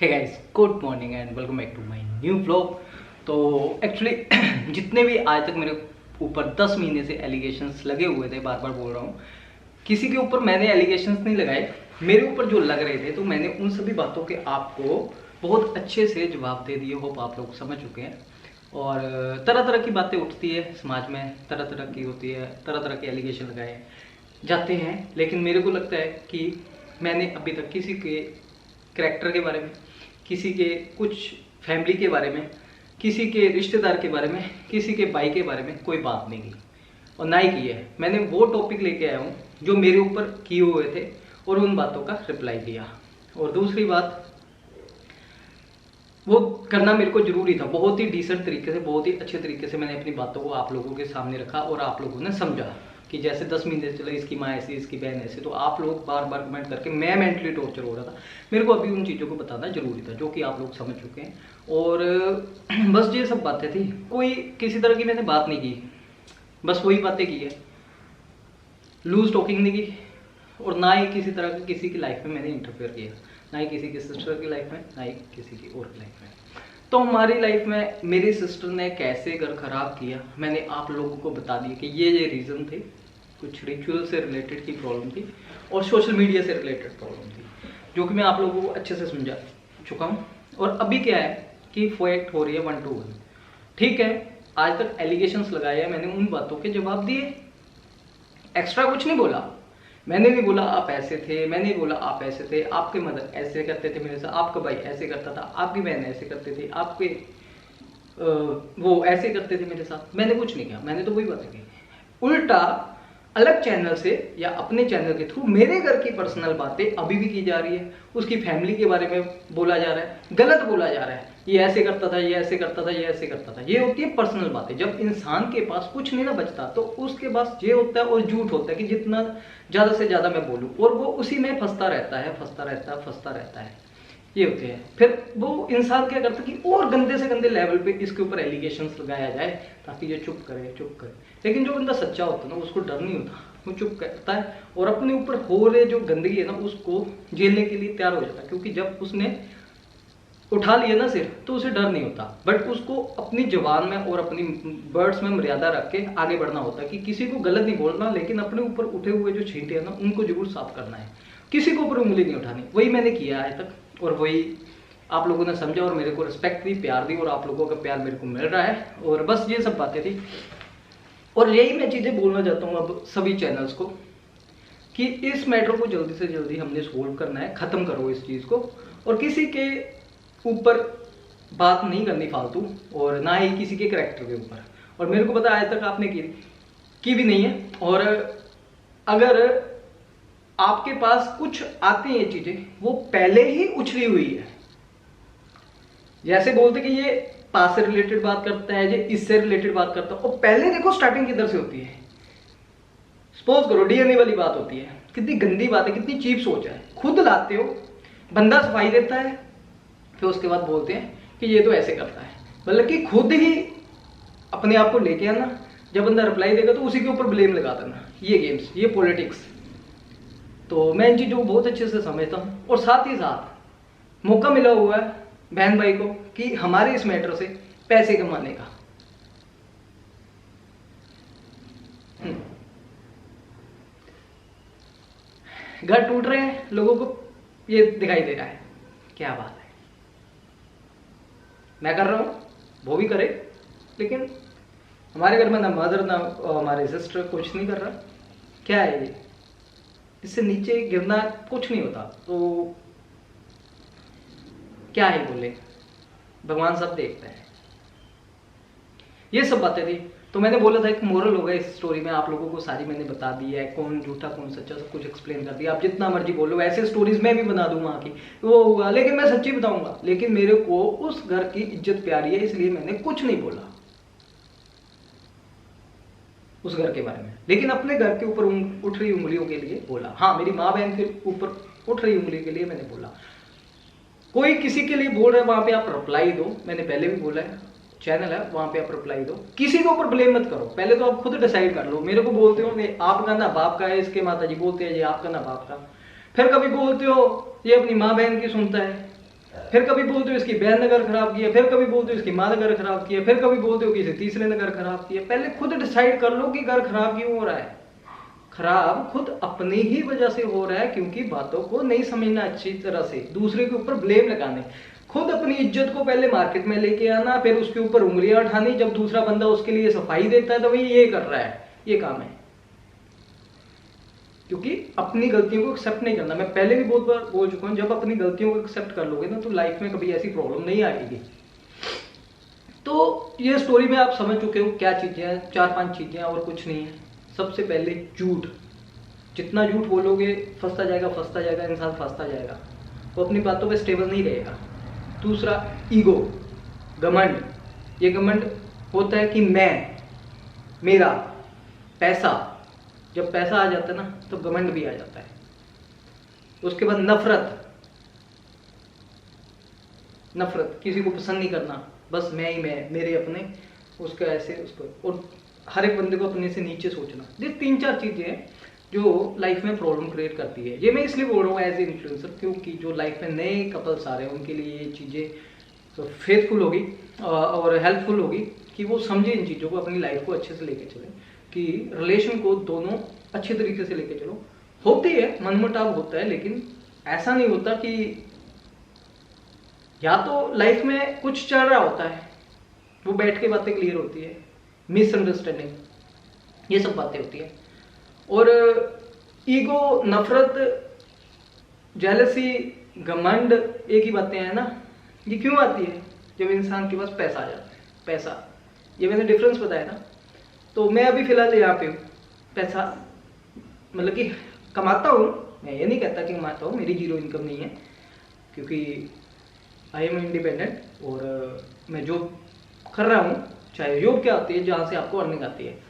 Hey guys, good morning and welcome back to my new vlog. तो actually जितने भी आज तक मेरे ऊपर 10 महीने से एलिगेशंस लगे हुए थे, बार बार बोल रहा हूँ, किसी के ऊपर मैंने एलिगेशंस नहीं लगाए। मेरे ऊपर जो लग रहे थे तो मैंने उन सभी बातों के आपको बहुत अच्छे से जवाब दे दिए। होप आप लोग समझ चुके हैं। और तरह तरह की बातें उठती है समाज में, तरह तरह की होती है, तरह तरह के एलिगेशन लगाए जाते हैं। लेकिन मेरे को लगता है कि मैंने अभी तक किसी के करैक्टर के बारे में, किसी के कुछ फैमिली के बारे में, किसी के रिश्तेदार के बारे में, किसी के भाई के बारे में कोई बात नहीं की और ना ही की है। मैंने वो टॉपिक लेके आया हूँ जो मेरे ऊपर किए हुए थे और उन बातों का रिप्लाई दिया। और दूसरी बात, वो करना मेरे को जरूरी था। बहुत ही डिसेंट तरीके से, बहुत ही अच्छे तरीके से मैंने अपनी बातों को आप लोगों के सामने रखा और आप लोगों ने समझा कि जैसे 10 महीने चले इसकी माँ ऐसी, इसकी बहन ऐसी, तो आप लोग बार बार कमेंट करके मैं मेंटली टॉर्चर हो रहा था। मेरे को अभी उन चीज़ों को बताना जरूरी था जो कि आप लोग समझ चुके हैं। और बस ये सब बातें थी, कोई किसी तरह की मैंने बात नहीं की, बस वही बातें की है। लूज टॉकिंग नहीं की और ना ही किसी तरह की किसी की लाइफ में मैंने इंटरफेयर किया, ना ही किसी की सिस्टर की लाइफ में, ना ही किसी की और की लाइफ में। तो हमारी लाइफ में मेरी सिस्टर ने कैसे घर खराब किया मैंने आप लोगों को बता दिया कि ये रीज़न थे। कुछ रिचुअल से रिलेटेड की प्रॉब्लम थी और सोशल मीडिया से रिलेटेड प्रॉब्लम थी, जो कि मैं आप लोगों को अच्छे से समझा चुका हूँ। और अभी क्या है कि फाइट हो रही है 1 to 1। ठीक है, आज तक एलिगेशंस लगाए हैं, मैंने उन बातों के जवाब दिए, एक्स्ट्रा कुछ नहीं बोला। मैंने नहीं बोला आप ऐसे थे, मैंने नहीं बोला आप ऐसे थे, आपके मदर ऐसे करते थे मेरे साथ, आपका भाई ऐसे करता था, आपकी बहन ऐसे करते थे, आपके वो ऐसे करते थे मेरे साथ। मैंने कुछ नहीं किया, मैंने तो वही बातें की। उल्टा अलग चैनल से या अपने चैनल के थ्रू मेरे घर की पर्सनल बातें अभी भी की जा रही है। उसकी फैमिली के बारे में बोला जा रहा है, गलत बोला जा रहा है, ये ऐसे करता था, ये ऐसे करता था, ये ऐसे करता था। ये होती है पर्सनल बातें। जब इंसान के पास कुछ नहीं ना बचता तो उसके पास ये होता है और झूठ होता है कि जितना ज़्यादा से ज़्यादा मैं बोलूँ, और वो उसी में फंसता रहता है, फंसता रहता है, फंसता रहता है। ये होते हैं। फिर वो इंसान क्या करता है कि और गंदे से गंदे लेवल पे इसके ऊपर एलिगेशंस लगाया जाए ताकि ये चुप करे, चुप करे। लेकिन जो बंदा सच्चा होता है ना, उसको डर नहीं होता, वो चुप करता है और अपने ऊपर हो रहे जो गंदगी है ना उसको झेलने के लिए तैयार हो जाता है। क्योंकि जब उसने उठा लिया ना सिर तो उसे डर नहीं होता, बट उसको अपनी जबान में और अपनी वर्ड्स में मर्यादा रख के आगे बढ़ना होता है कि किसी को गलत नहीं बोलना, लेकिन अपने ऊपर उठे हुए जो छींटे हैं ना उनको जरूर साफ करना है। किसी के ऊपर उंगली नहीं उठानी। वही मैंने किया आज तक और वही आप लोगों ने समझा और मेरे को रिस्पेक्ट दी, प्यार दी, और आप लोगों का प्यार मेरे को मिल रहा है। और बस ये सब बातें थी और यही मैं चीज़ें बोलना चाहता हूँ अब सभी चैनल्स को कि इस मैटर को जल्दी से जल्दी हमने सोल्व करना है। ख़त्म करो इस चीज़ को और किसी के ऊपर बात नहीं करनी फालतू, और ना ही किसी के करैक्टर के ऊपर। और मेरे को पता आज तक आपने की भी नहीं है। और अगर आपके पास कुछ आती हैं ये चीज़ें, वो पहले ही उछली हुई है। जैसे बोलते कि ये पास से रिलेटेड बात करता है, ये इससे रिलेटेड बात करता है, और पहले देखो स्टार्टिंग किधर से होती है। सपोज करो डीएनए वाली बात होती है। कितनी गंदी बात है, कितनी चीप सोच है। खुद लाते हो, बंदा सफाई देता है, फिर उसके बाद बोलते हैं कि ये तो ऐसे करता है। मतलब कि खुद ही अपने आप को लेके आना, जब बंदा रिप्लाई देगा तो उसी के ऊपर ब्लेम लगा देना। ये गेम्स, ये पॉलिटिक्स। तो मैं इन चीज़ों को बहुत अच्छे से समझता हूँ। और साथ ही साथ मौका मिला हुआ है बहन भाई को कि हमारे इस मैटर से पैसे कमाने का। घर टूट रहे हैं, लोगों को ये दिखाई दे रहा है, क्या बात है। मैं कर रहा हूँ, वो भी करे, लेकिन हमारे घर में ना मदर ना हमारे सिस्टर कुछ नहीं कर रहा। क्या है ये, इससे नीचे गिरना कुछ नहीं होता। तो क्या ही बोले, भगवान सब देखते हैं। ये सब बातें थी। तो मैंने बोला था एक मोरल होगा इस स्टोरी में, आप लोगों को सारी मैंने बता दी है, कौन झूठा कौन सच्चा सब कुछ एक्सप्लेन कर दिया। आप जितना मर्जी बोलो, ऐसे स्टोरीज मैं भी बना दूंगा कि वो होगा, लेकिन मैं सच्ची बताऊंगा। लेकिन मेरे को उस घर की इज्जत प्यारी है, इसलिए मैंने कुछ नहीं बोला उस घर के बारे में। लेकिन अपने घर के ऊपर उठ रही उंगलियों के लिए बोला। हाँ, मेरी माँ बहन के ऊपर उठ रही उंगली के लिए मैंने बोला। कोई किसी के लिए बोल रहा है, वहां पे आप रिप्लाई दो। मैंने पहले भी बोला है, चैनल है वहां पे आप रिप्लाई दो। किसी के ऊपर ब्लेम मत करो, पहले तो आप खुद डिसाइड कर लो। मेरे को बोलते हो कि आपका ना बाप का है, इसके माता जी बोलते हैं ये आपका ना बाप का। फिर कभी बोलते हो ये अपनी माँ बहन की सुनता है। फिर कभी बोलते हो इसकी बहन ने घर खराब किया, फिर कभी बोलते हो इसकी माँ ने घर खराब किया, फिर कभी बोलते हो किसी तीसरे ने घर खराब किया। पहले खुद डिसाइड कर लो कि घर खराब क्यों हो रहा है। खराब खुद अपनी ही वजह से हो रहा है, क्योंकि बातों को नहीं समझना अच्छी तरह से, दूसरे के ऊपर ब्लेम लगाने। खुद अपनी इज्जत को पहले मार्केट में लेके आना, फिर उसके ऊपर उंगलियां उठानी। जब दूसरा बंदा उसके लिए सफाई देता है तो भाई ये कर रहा है, ये काम है। क्योंकि अपनी गलतियों को एक्सेप्ट नहीं करना। मैं पहले भी बहुत बार बोल चुका हूं, जब अपनी गलतियों को एक्सेप्ट कर लोगे ना तो लाइफ में कभी ऐसी प्रॉब्लम नहीं आएगी। तो ये स्टोरी में आप समझ चुके हो क्या चीजें हैं, 4-5 चीजें, और कुछ नहीं है। सबसे पहले झूठ। जितना झूठ बोलोगे फंसता जाएगा इंसान, फंसता जाएगा, वो अपनी बातों पे स्टेबल नहीं रहेगा। दूसरा ईगो, घमंड। ये घमंड होता है कि मैं, मेरा, पैसा। जब पैसा आ जाता है ना तो घमंड भी आ जाता है। उसके बाद नफरत, किसी को पसंद नहीं करना, बस मैं ही मैं, मेरे अपने, उसका ऐसे उसको, और हर एक बंदे को अपने से नीचे सोचना। ये 3-4 चीजें हैं जो लाइफ में प्रॉब्लम क्रिएट करती है। ये मैं इसलिए बोल रहा हूँ एज ए इन्फ्लुएंसर, क्योंकि जो लाइफ में नए कपल्स आ रहे हैं उनके लिए ये चीजें तो फेथफुल होगी और हेल्पफुल होगी कि वो समझे इन चीज़ों को, अपनी लाइफ को अच्छे से लेके चले, कि रिलेशन को दोनों अच्छे तरीके से लेके चलो। होती है मनमुटाव होता है, लेकिन ऐसा नहीं होता कि या तो लाइफ में कुछ चल रहा होता है, वो बैठ के बातें क्लियर होती है, मिसअंडरस्टैंडिंग, ये सब बातें होती है। और ईगो, नफरत, जेलसी, घमंड, एक ही बातें हैं ना। ये क्यों आती है? जब इंसान के पास पैसा आ जाता है। पैसा, ये मैंने डिफरेंस बताया ना। तो मैं अभी फिलहाल यहाँ पे हूँ, पैसा मतलब कि कमाता हूँ, मैं ये नहीं कहता कि कमाता हूँ, मेरी जीरो इनकम नहीं है, क्योंकि आई एम इंडिपेंडेंट। और मैं जॉब कर रहा हूँ, चाहे जॉब क्या आती है जहाँ से आपको अर्निंग आती है।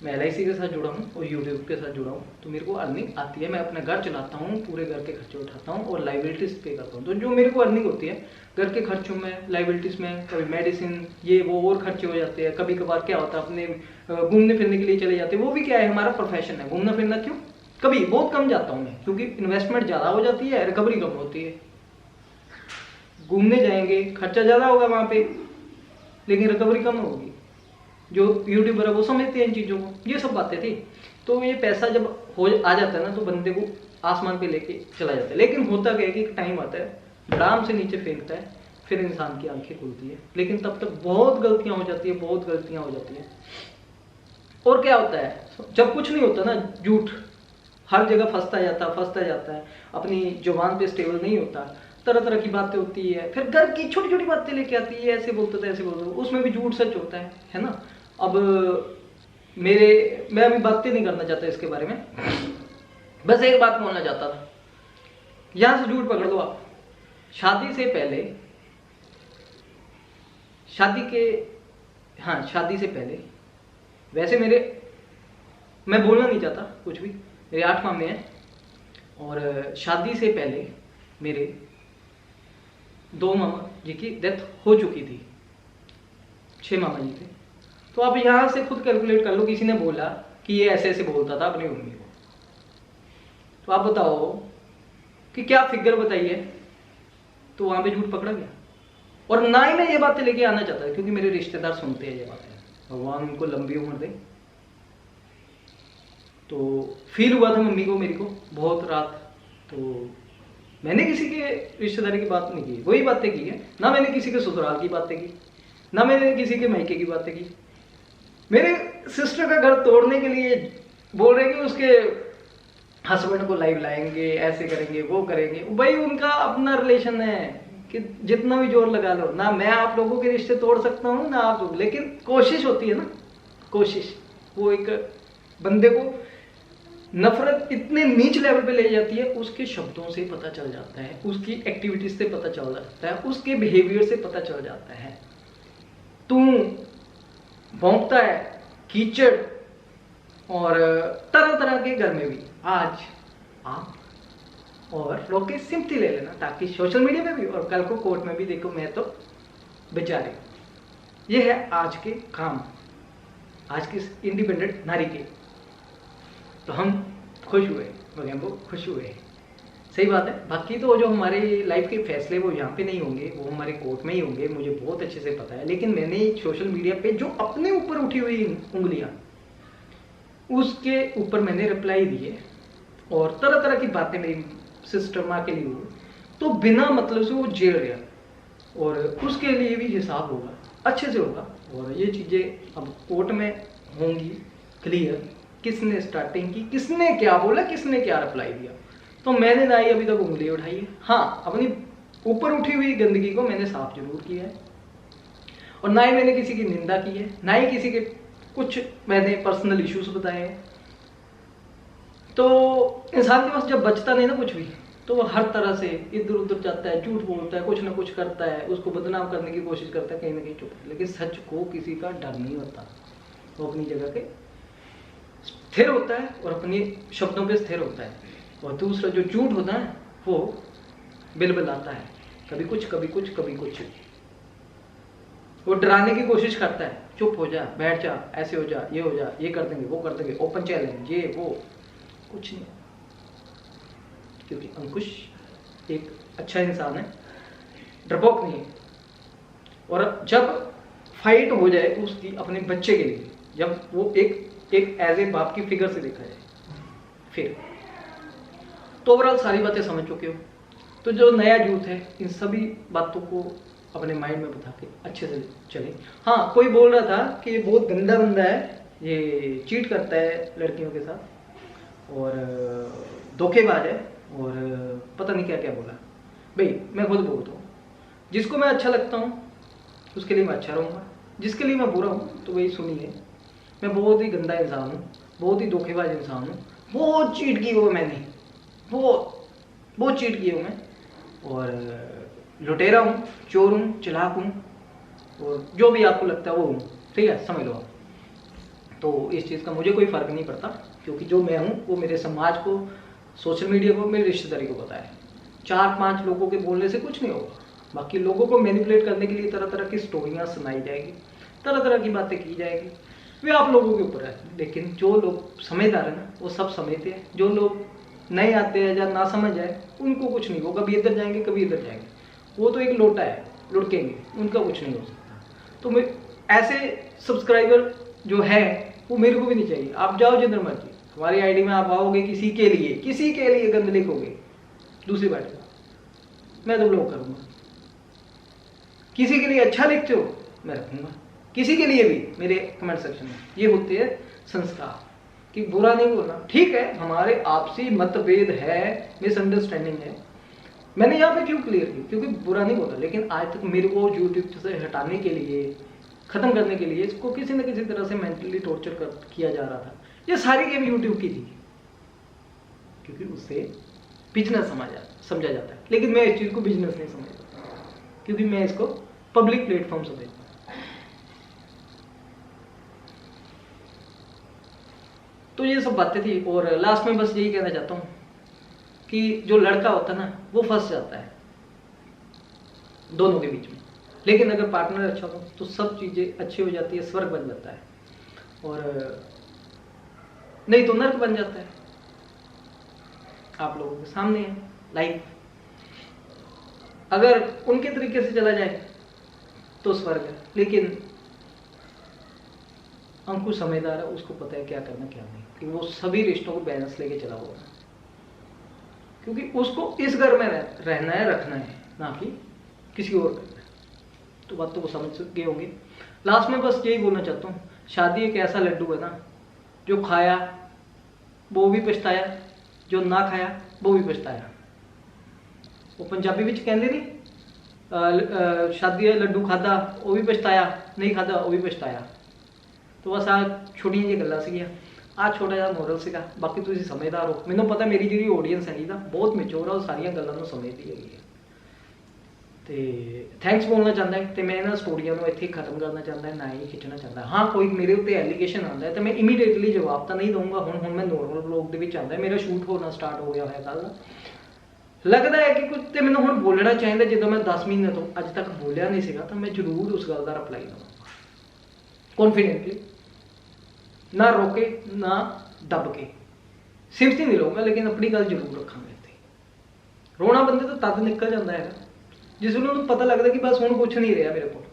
मैं LIC के साथ जुड़ा हूँ और यूट्यूब के साथ जुड़ा हूँ, तो मेरे को अर्निंग आती है। मैं अपना घर चलाता हूँ, पूरे घर के खर्चे उठाता हूँ और लाइबिलिटीज पे करता हूँ। तो जो मेरे को अर्निंग होती है घर के खर्चों में, लाइबिलिटीज में, कभी मेडिसिन ये वो और खर्चे हो जाते हैं। कभी कभार क्या होता है, अपने घूमने फिरने के लिए चले जाते हैं, वो भी क्या है, हमारा प्रोफेशन है घूमना फिरना। क्यों? कभी बहुत कम जाता हूँ मैं, क्योंकि इन्वेस्टमेंट ज़्यादा हो जाती है, रिकवरी कम होती है। घूमने जाएंगे, खर्चा ज़्यादा होगा वहाँ पे, लेकिन रिकवरी कम होगी। जो यूट्यूबर है वो समझते हैं इन चीज़ों को। ये सब बातें थी। तो ये पैसा जब आ जाता है ना तो बंदे को आसमान पे लेके चला जाता है। लेकिन होता क्या है कि एक टाइम आता है, ड्राम से नीचे फेंकता है, फिर इंसान की आंखें खुलती है। लेकिन तब तक बहुत गलतियां हो जाती है, बहुत गलतियां हो जाती हैं। और क्या होता है, जब कुछ नहीं होता ना, झूठ हर जगह फंसता जाता है, अपनी जुबान पे स्टेबल नहीं होता, तरह तरह की बातें होती है, फिर घर की छोटी छोटी बातें लेके आती है, ऐसे बोलते थे ऐसे बोलते थे, उसमें भी झूठ सच होता है ना। अब मैं अभी बातें नहीं करना चाहता इसके बारे में, बस एक बात बोलना चाहता था। यहां से झूठ पकड़ लो आप। शादी से पहले, शादी से पहले, वैसे मैं बोलना नहीं चाहता कुछ भी, मेरे 8 मामे हैं, और शादी से पहले मेरे 2 मामा जी की डेथ हो चुकी थी, 6 मामा जी थे। तो आप यहाँ से खुद कैलकुलेट कर लो, किसी ने बोला कि ये ऐसे ऐसे बोलता था अपनी मम्मी को, तो आप बताओ कि क्या फिगर बताइए, तो वहां पे झूठ पकड़ा गया। और ना ही मैं ये बातें लेके आना चाहता, क्योंकि मेरे रिश्तेदार सुनते हैं ये बातें, भगवान उनको लंबी उम्र दे। तो फील हुआ था मम्मी को, मेरी को बहुत रात। तो मैंने किसी के रिश्तेदारी की बात नहीं की, वही बातें की है ना। मैंने किसी के ससुराल की बातें की, ना मैंने किसी के मायके की बातें की। मेरे सिस्टर का घर तोड़ने के लिए बोल रहे कि उसके हस्बैंड को लाइव लाएंगे, ऐसे करेंगे, वो करेंगे। भाई उनका अपना रिलेशन है, कि जितना भी जोर लगा लो ना, मैं आप लोगों के रिश्ते तोड़ सकता हूँ ना आप लोग, लेकिन कोशिश होती है ना, कोशिश। वो एक बंदे को नफरत इतने नीच लेवल पे ले जाती है, उसके शब्दों से पता चल जाता है, उसकी एक्टिविटीज से पता चल जाता है, उसके बिहेवियर से पता चल जाता है। तू भौंकता है, कीचड़ और तरह तरह के घर में भी। आज आप और लोग की सिंपथी ले लेना, ताकि सोशल मीडिया पे भी और कल को कोर्ट में भी देखो मैं तो बेचारे। ये है आज के काम, आज की इंडिपेंडेंट नारी के। तो हम खुश हुए, वो खुश हुए। सही बात है। बाकी तो जो हमारे लाइफ के फैसले वो यहाँ पे नहीं होंगे, वो हमारे कोर्ट में ही होंगे, मुझे बहुत अच्छे से पता है। लेकिन मैंने सोशल मीडिया पे जो अपने ऊपर उठी हुई उंगलियां, उसके ऊपर मैंने रिप्लाई दिए और तरह तरह की बातें मेरी सिस्टर माँ के लिए हुई, तो बिना मतलब से वो जेल गया और उसके लिए भी हिसाब होगा, अच्छे से होगा। और ये चीज़ें अब कोर्ट में होंगी क्लियर, किसने स्टार्टिंग की, किसने क्या बोला, किसने क्या रिप्लाई दिया। तो मैंने ना ही अभी तक उंगली उठाई है। हाँ, अपनी ऊपर उठी हुई गंदगी को मैंने साफ जरूर किया है और ना ही मैंने किसी की निंदा की है, ना ही किसी के कुछ मैंने पर्सनल इश्यूज बताए हैं। तो इंसान के पास जब बचता नहीं ना कुछ भी, तो वो हर तरह से इधर उधर जाता है, झूठ बोलता है, कुछ ना कुछ करता है, उसको बदनाम करने की कोशिश करता है, कहीं ना कहीं चुप। लेकिन सच को किसी का डर नहीं होता, वो अपनी जगह के स्थिर होता है और अपने शब्दों पे स्थिर होता है। और दूसरा जो झूठ होता है वो बिलबिलाता है, कभी कुछ कभी कुछ कभी कुछ, वो डराने की कोशिश करता है, चुप हो जा, बैठ जा, ऐसे हो जा, ये कर देंगे, वो कर देंगे, ओपन चैलेंज, ये वो, कुछ नहीं। क्योंकि अंकुश एक अच्छा इंसान है, डरपोक नहीं है। और जब फाइट हो जाए उसकी अपने बच्चे के लिए, जब वो एक एज ए बाप की फिगर से देखा जाए, फिर तो ओवरऑल सारी बातें समझ चुके हो। तो जो नया यूथ है, इन सभी बातों को अपने माइंड में बता के अच्छे से चले। हाँ, कोई बोल रहा था कि ये बहुत गंदा बंदा है, ये चीट करता है लड़कियों के साथ और धोखेबाज है और पता नहीं क्या क्या बोला। भाई मैं खुद बोलता हूँ, जिसको मैं अच्छा लगता हूँ उसके लिए मैं अच्छा रहूँगा, जिसके लिए मैं बुरा हूँ तो वही सुनिए। मैं बहुत ही गंदा इंसान हूँ, बहुत ही धोखेबाज इंसान हूँ, बहुत चीट की हुआ मैंने, बहुत चीट की हूँ मैं, और लुटेरा हूँ, चोर हूँ, चालाक हूँ, और जो भी आपको लगता है वो हूँ, ठीक है, समझ लो आप। तो इस चीज़ का मुझे कोई फ़र्क नहीं पड़ता, क्योंकि जो मैं हूँ वो मेरे समाज को, सोशल मीडिया को, मेरी रिश्तेदारी को पता है। 4-5 लोगों के बोलने से कुछ नहीं होगा। बाकी लोगों को मैनिपुलेट करने के लिए तरह तरह की स्टोरियाँ सुनाई जाएगी, तरह तरह की बातें की जाएगी, वे आप लोगों के ऊपर है। लेकिन जो लोग समझदार है ना, वो सब समझते हैं। जो लोग नहीं आते हैं या ना समझ जाए, उनको कुछ नहीं, वो कभी इधर जाएंगे कभी इधर जाएंगे, वो तो एक लोटा है, लुढ़केंगे, उनका कुछ नहीं हो सकता। तो मैं ऐसे सब्सक्राइबर जो है वो मेरे को भी नहीं चाहिए। आप जाओ जिधर मर्जी, हमारी आईडी में आप आओगे किसी के लिए गंद लिखोगे, दूसरी बात मैं तो ब्लॉक करूंगा। किसी के लिए अच्छा लिखते हो मैं रखूंगा, किसी के लिए भी मेरे कमेंट सेक्शन में। ये होते हैं संस्कार, कि बुरा नहीं बोलना। ठीक है, हमारे आपसी मतभेद है, मिसअंडरस्टैंडिंग है, मैंने यहाँ पे क्यों क्लियर की, क्योंकि बुरा नहीं बोला। लेकिन आज तक मेरे को यूट्यूब से हटाने के लिए, खत्म करने के लिए, इसको किसी न किसी तरह से मेंटली टॉर्चर किया जा रहा था। ये सारी गेम यूट्यूब की थी, क्योंकि उससे बिजनेस समझा जाता है। लेकिन मैं इस चीज़ को बिजनेस नहीं समझता, क्योंकि मैं इसको पब्लिक प्लेटफॉर्म समझता हूँ। तो ये सब बातें थी। और लास्ट में बस यही कहना चाहता हूँ कि जो लड़का होता है ना, वो फंस जाता है दोनों के बीच में। लेकिन अगर पार्टनर अच्छा हो तो सब चीज़ें अच्छी हो जाती है, स्वर्ग बन जाता है, और नहीं तो नर्क बन जाता है। आप लोगों के सामने है लाइफ। अगर उनके तरीके से चला जाए तो स्वर्ग है, लेकिन अंकुश समझदार है, उसको पता है क्या करना क्या नहीं, कि वो सभी रिश्तों को बैलेंस लेके चला हुआ है, क्योंकि उसको इस घर में रहना है, रखना है, ना कि किसी और करना है। तो बातों को समझ गए होंगे। लास्ट में बस यही बोलना चाहता हूँ, शादी एक ऐसा लड्डू है ना, जो खाया वो भी पछताया, जो ना खाया वो भी पछताया। वो पंजाबी विच कहते नहीं, शादी है लड्डू खादा वो भी पछताया, नहीं खादा वो भी पछताया। तो बस आ छोटियां जी गल्लां सीगियां, आ छोटा जिहा मोरल सीगा। बाकी तुसीं समझदार हो, मैनूं पता मेरी जिहड़ी ऑडियंस है ना बहुत मैच्योर है, वो सारियां गल्लां नूं समझदी हैगी है। तो थैंक्स बोलना चाहता है, तो मैं इन्हां स्टोरियां नूं इत्थे खत्म करना चाहता है, ना ही खिंचना चाहता। हाँ, कोई मेरे उत्ते एलीगेशन आता है तो मैं इमीडिएटली जवाब तो नहीं दूंगा। हुण मैं नॉर्मल ब्लॉग दे विच आंदा है, मेरा शूट होना स्टार्ट हो गया है कल। लगता है कि कुछ तो मैनूं हुण बोलना चाहिए, जो मैं 10 महीने तो अज तक बोलिया नहीं सीगा, तो मैं जरूर उस गल का रिप्लाई दूंगा कॉन्फिडेंटली, ना रोके ना दब के। सिर्फ ही नहीं रहूँगा, लेकिन अपनी गल जरूर रखांगा इत्थे। रोना बंदे तो तद निकल जाता है जिस वे उन्होंने पता लगता कि बस हुण कुछ नहीं रहा मेरे को,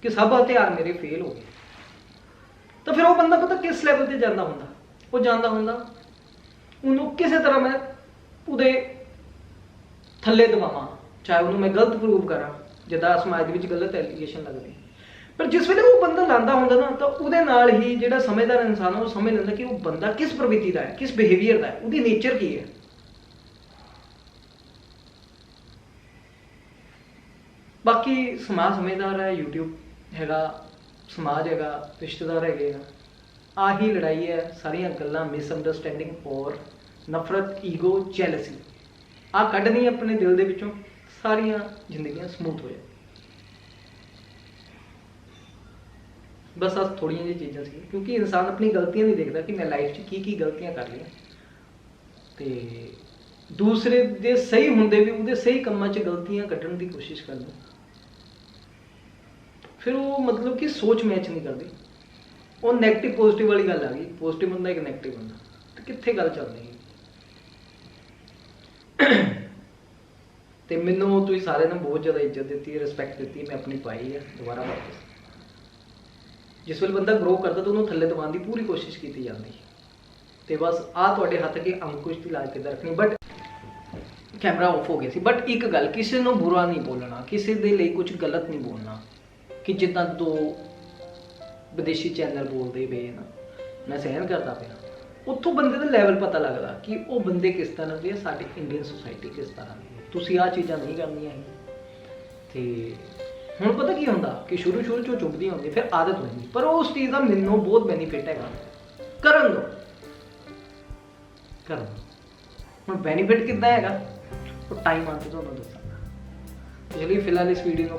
कि सब हथियार मेरे फेल हो गए। तो फिर वो बंदा पता किस लैवल पर जाता होंदा, वो जाता होंदा उन्होंने किसी तरह मैं उहदे थल्ले दबावां, चाहे उन्होंने मैं गलत प्रूव करा जिद्दां समाज के गलत एलीगेशन लगती। पर जिस वे वो बंदा लांदा होंदा ना तो उहदे नाल ही जिहड़ा समझदार इंसान है वो समझ लैंदा कि वो बंदा किस प्रवृत्ति का है, किस बिहेवियर का है, उसकी नेचर की है। बाकी समाज समझदार है, यूट्यूब हैगा, समाज हैगा, रिश्तेदार है, आही लड़ाई है, सारिया गल्लां मिसअंडरस्टैंडिंग और नफरत, ईगो, जैलसी आ कढ़नी अपने दिल के विचों, सारिया जिंदगियां स्मूथ हो जाए। बस आज थोड़िया जी चीज़ां सी, क्योंकि इंसान अपनी गलतियां नहीं देखता कि मैं लाइफ की गलतियां कर लिया, तो दूसरे दे सही होंदे भी उहदे सही कामां च गलतियां कड्ढण की कोशिश करदा, फिर वो मतलब कि सोच मैच नहीं करती। वो नैगेटिव पॉजिटिव वाली गल आ गई, पॉजिटिव बंदा एक नैगेटिव बंदा, तो कित्थे गल चलदी है। तो मैनू तुसीं सारे ने बहुत ज़्यादा इज्जत दी, रिस्पैक्ट दी, मैं अपनी पाई है दोबारा वापस। जिस वेले बंदा ग्रो करता तो उन्होंने थल्ले दबाने की पूरी कोशिश की जाती, तो बस आ तुहाडे हत्थ अगे अंकुश की लाज किद्दां रखनी। बट कैमरा ऑफ हो गया सी। बट एक गल, किसी को बुरा नहीं बोलना, किसी के लिए कुछ गलत नहीं बोलना, कि जिद्दां दो विदेशी चैनल बोलते पे ना, मैं सहन करता पाया, उत्थों बंदे का लैवल पता लगता कि वो बंदे किस तरह के, साडी इंडियन सोसाइटी किस तरह की। तुसीं आ चीज़ां नहीं करनियां ते हुण पता की होंदा कि शुरू चो चुभदी होंदी, फिर आदत हो जाती, पर उस चीज़ का मैनू बहुत बेनीफिट है, करन दो। हुण बेनीफिट किद्दां हैगा वो टाइम आते तुहानूं दस्सांगा। चलिए फिलहाल इस वीडियो को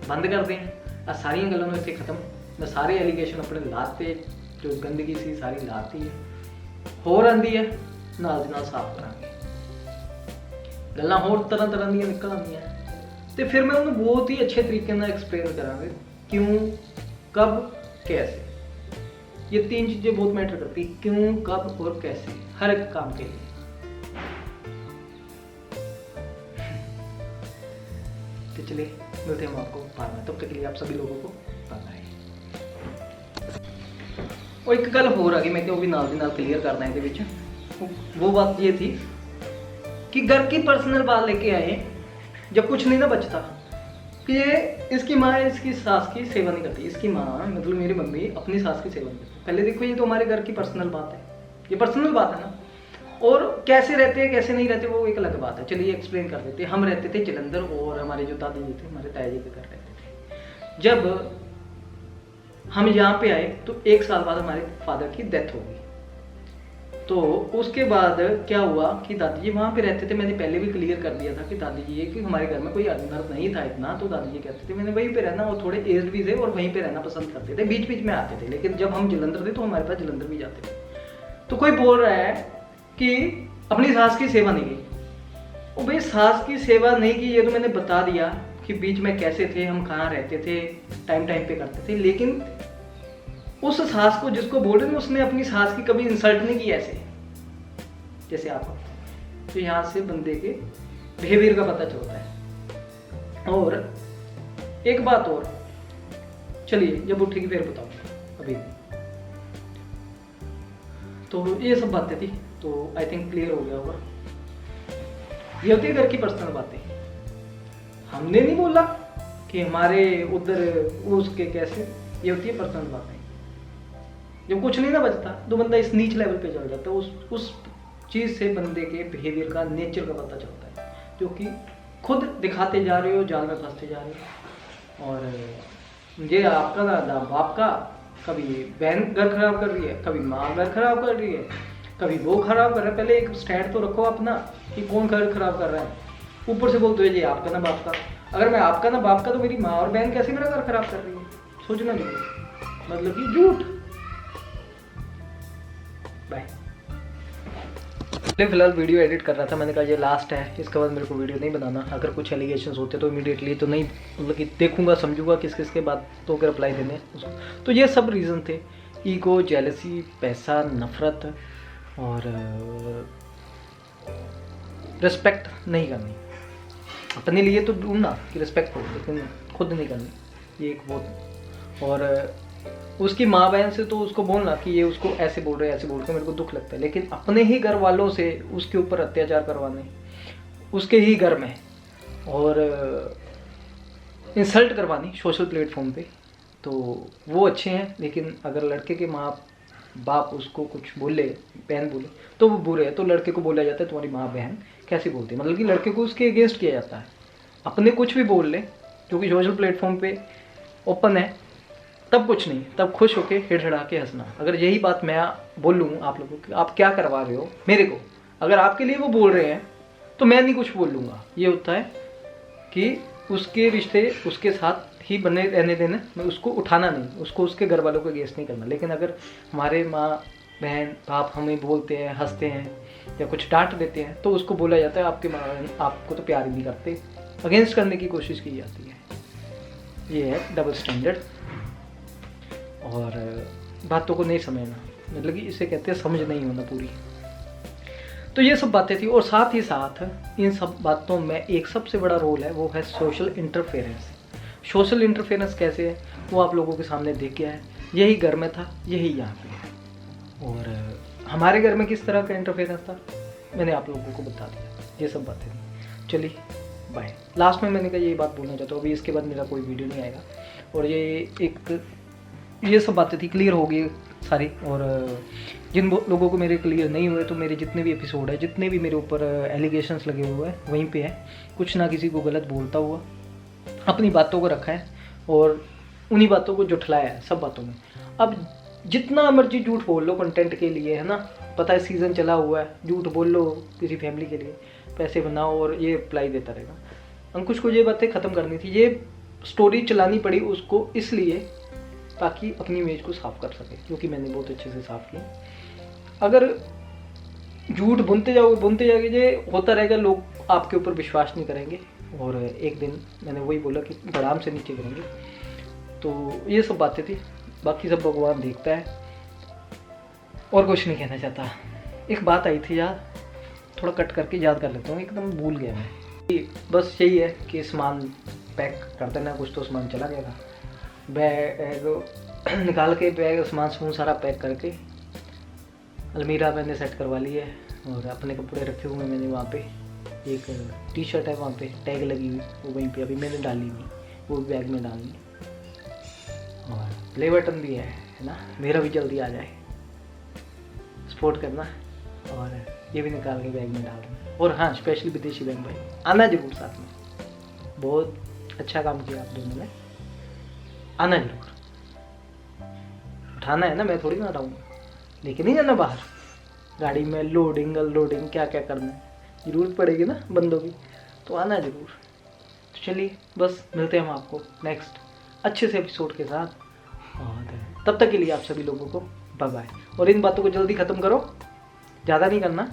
बंद करते हैं, आ सारियां गल्लां इत्थे खत्म। मैं सारे एलीगेशन अपने लाते, जो गंदगी सी सारी लाती है, होर आंदी है नाल दी नाल साफ करांगे, गल्लां होर तरह तरह दी निकल आंदियां, तो फिर मैं उन्हें बहुत ही अच्छे तरीके नाल एक्सप्लेन करांगे क्यों, कब, कैसे। ये तीन चीज़ें बहुत मैटर करती, क्यों, कब और कैसे, हर एक काम के लिए। तो चलिए मिलते हैं हम आपको बाद में, तब तक के लिए आप सभी लोगों को बाय। और एक गल होर आ गई, मैं वो भी नाल दी नाल क्लीयर करना है विच। वो बात ये थी कि घर की पर्सनल बात लेके आए जब कुछ नहीं ना बचता, कि ये इसकी माँ इसकी सास की सेवा नहीं करती, इसकी माँ मतलब मेरी मम्मी अपनी सास की सेवा नहीं करती। पहले देखो ये तो हमारे घर की पर्सनल बात है, ये पर्सनल बात है ना, और कैसे रहते हैं कैसे नहीं रहते वो एक अलग बात है। चलिए एक्सप्लेन कर देते हैं। हम रहते थे जलंधर और हमारे जो दादी जी थे हमारे ताया जी के घर रहते थे। जब हम यहाँ पे आए तो 1 साल बाद हमारे फादर की डेथ हो गई। तो उसके बाद क्या हुआ कि दादी जी वहाँ पे रहते थे। मैंने पहले भी क्लियर कर दिया था कि दादी जी कि हमारे घर में कोई मर्द नहीं था इतना, तो दादी जी कहते थे मैंने वहीं पे रहना, और थोड़े एज्ड भी थे और वहीं पे रहना पसंद करते थे, बीच बीच में आते थे। लेकिन जब हम जलंधर थे तो हमारे पास जलंधर भी जाते थे। तो कोई बोल रहा है कि अपनी सास की सेवा नहीं की। ओ भाई सास की सेवा नहीं की ये तो मैंने बता दिया कि बीच में कैसे थे, हम कहाँ रहते थे, टाइम टाइम पे करते थे। लेकिन उस सास को जिसको बोल रहे थे उसने अपनी सास की कभी इंसल्ट नहीं की ऐसे जैसे आप। तो यहाँ से बंदे के बिहेवियर का पता चलता है। और एक बात और, चलिए जब उठेगी फिर बताऊँ, अभी तो ये सब बातें थी, तो आई थिंक क्लियर हो गया होगा। ये होती है घर की पर्सनल बातें। हमने नहीं बोला कि हमारे उधर उसके कैसे, ये होती है पर्सनल बातें। जब कुछ नहीं ना बचता तो बंदा इस नीच लेवल पे चल जाता है। उस चीज़ से बंदे के बिहेवियर का, नेचर का पता चलता है, जो कि खुद दिखाते जा रहे हो, जाल में फंसते जा रहे हो। और ये आपका ना बाप का, कभी बहन घर खराब कर रही है, कभी माँ घर खराब कर रही है, कभी वो खराब कर रहा है। पहले एक स्टैंड तो रखो अपना कि कौन घर खराब कर रहा है। ऊपर से बोलते हो ये आपका ना बाप का। अगर मैं आपका ना बाप का तो मेरी माँ और बहन कैसे मेरा घर खराब कर रही है, सोचना नहीं, मतलब कि झूठ। बाय। फिलहाल वीडियो एडिट कर रहा था, मैंने कहा ये लास्ट है, इसके बाद मेरे को वीडियो नहीं बनाना। अगर कुछ एलिगेशंस होते तो इमीडिएटली तो नहीं, मतलब कि देखूंगा समझूंगा किस किस के बाद तो के रिप्लाई देने उसको। तो ये सब रीज़न थे, ईगो, जेलसी, पैसा, नफरत और रिस्पेक्ट नहीं करनी। अपने लिए तो ढूंढना कि रिस्पेक्ट हो, लेकिन खुद नहीं करनी, ये एक बहुत। और उसकी माँ बहन से तो उसको बोलना कि ये उसको ऐसे बोल रहे हैं, ऐसे बोल रहे, मेरे को दुख लगता है। लेकिन अपने ही घर वालों से उसके ऊपर अत्याचार करवाने, उसके ही घर में, और इंसल्ट करवानी सोशल प्लेटफॉर्म पे, तो वो अच्छे हैं। लेकिन अगर लड़के के माँ बाप उसको कुछ बोले, बहन बोले, तो वो बुरे है। तो लड़के को बोला जाता है तुम्हारी माँ बहन कैसी बोलती है, मतलब कि लड़के को उसके अगेंस्ट किया जाता है। अपने कुछ भी बोल ले, क्योंकि सोशल प्लेटफॉर्म पे ओपन है, तब कुछ नहीं, तब खुश होके हिड़हिड़ा के हंसना। अगर यही बात मैं बोलूँ आप लोगों को, आप क्या करवा रहे हो मेरे को, अगर आपके लिए वो बोल रहे हैं तो मैं नहीं कुछ बोल लूँगा। ये होता है कि उसके रिश्ते उसके साथ ही बने रहने देना, मैं उसको उठाना नहीं, उसको उसके घर वालों को अगेंस्ट नहीं करना। लेकिन अगर हमारे माँ बहन बाप हमें बोलते हैं, हंसते हैं या कुछ डांट देते हैं, तो उसको बोला जाता है आपके माँ बहन आपको तो प्यार ही नहीं करते, अगेंस्ट करने की कोशिश की जाती है। ये है डबल स्टैंडर्ड, और बातों को नहीं समझना, मतलब कि इसे कहते हैं समझ नहीं होना पूरी। तो ये सब बातें थी। और साथ ही साथ इन सब बातों में एक सबसे बड़ा रोल है, वो है सोशल इंटरफेरेंस। सोशल इंटरफेरेंस कैसे है वो आप लोगों के सामने देख गया है, यही घर में था, यही यहाँ पे है। और हमारे घर में किस तरह का इंटरफेरेंस था मैंने आप लोगों को बता दिया, ये सब बातें थी। चलिए बाय। लास्ट में मैंने कहा यही बात बोलना चाहता हूँ, अभी इसके बाद मेरा कोई वीडियो नहीं आएगा। और ये सब बातें थी, क्लियर हो गई सारी। और जिन लोगों को मेरे क्लियर नहीं हुए, तो मेरे जितने भी एपिसोड है, जितने भी मेरे ऊपर एलिगेशंस लगे हुए हैं, वहीं पे है। कुछ ना किसी को गलत बोलता हुआ अपनी बातों को रखा है और उन्हीं बातों को जुठलाया है सब बातों में। अब जितना मर्जी झूठ बोल लो कंटेंट के लिए, है ना, पता है सीज़न चला हुआ है, झूठ बोल लो किसी फैमिली के लिए, पैसे बनाओ, और ये अप्लाई देता रहेगा। अंकुश को ये बातें ख़त्म करनी थी, ये स्टोरी चलानी पड़ी उसको इसलिए ताकि अपनी इमेज को साफ कर सके, क्योंकि मैंने बहुत अच्छे से साफ किया। अगर झूठ बुनते जाओगे ये होता रहेगा, लोग आपके ऊपर विश्वास नहीं करेंगे, और एक दिन मैंने वही बोला कि धड़ाम से नीचे करेंगे। तो ये सब बातें थी, बाकी सब भगवान देखता है, और कुछ नहीं कहना चाहता। एक बात आई थी यार, थोड़ा कट करके याद कर लेता हूँ, एकदम भूल गया मैं। बस यही है कि सामान पैक कर देना, कुछ तो सामान चला गया था। बैग निकाल के बैग सामान सारा पैक करके अलमीरा मैंने सेट करवा ली है, और अपने कपड़े रखे हुए मैंने वहाँ पे। एक टी शर्ट है वहाँ पे टैग लगी हुई, वो वहीं पे अभी मैंने डाली हुई, वो बैग में डालनी। और प्ले बटन भी है ना, मेरा भी जल्दी आ जाए, सपोर्ट करना। और ये भी निकाल के बैग में डाल दूँ। और हाँ, स्पेशली विदेशी बैंक भाई आना जरूर साथ में, बहुत अच्छा काम किया आप दोनों ने, आना जरूर। उठाना है ना, मैं थोड़ी ना उठाऊँगा, लेकिन नहीं जाना बाहर गाड़ी में लोडिंग अनलोडिंग क्या क्या करना है, ज़रूरत पड़ेगी ना बंदों की, तो आना जरूर। तो चलिए बस मिलते हैं हम आपको नेक्स्ट अच्छे से एपिसोड के साथ, और तब तक के लिए आप सभी लोगों को बाय बाय। और इन बातों को जल्दी ख़त्म करो, ज़्यादा नहीं करना,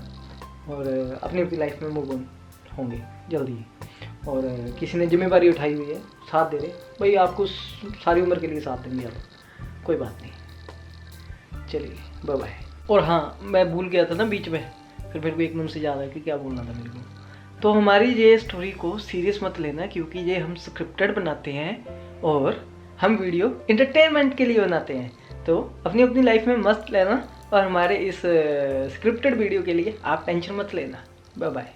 और अपनी अपनी लाइफ में मूव ऑन होंगे जल्दी। और किसी ने जिम्मेदारी उठाई हुई है, साथ दे रहे भाई, आपको सारी उम्र के लिए साथ देंगे, कोई बात नहीं। चलिए बाय बाय। और हाँ, मैं भूल गया था ना बीच में, फिर मेरे को एकदम से याद आया कि क्या बोलना था मेरे को। तो हमारी ये स्टोरी को सीरियस मत लेना, क्योंकि ये हम स्क्रिप्टेड बनाते हैं और हम वीडियो एंटरटेनमेंट के लिए बनाते हैं। तो अपनी अपनी लाइफ में मस्त लेना, और हमारे इस स्क्रिप्टेड वीडियो के लिए आप टेंशन मत लेना। Bye bye.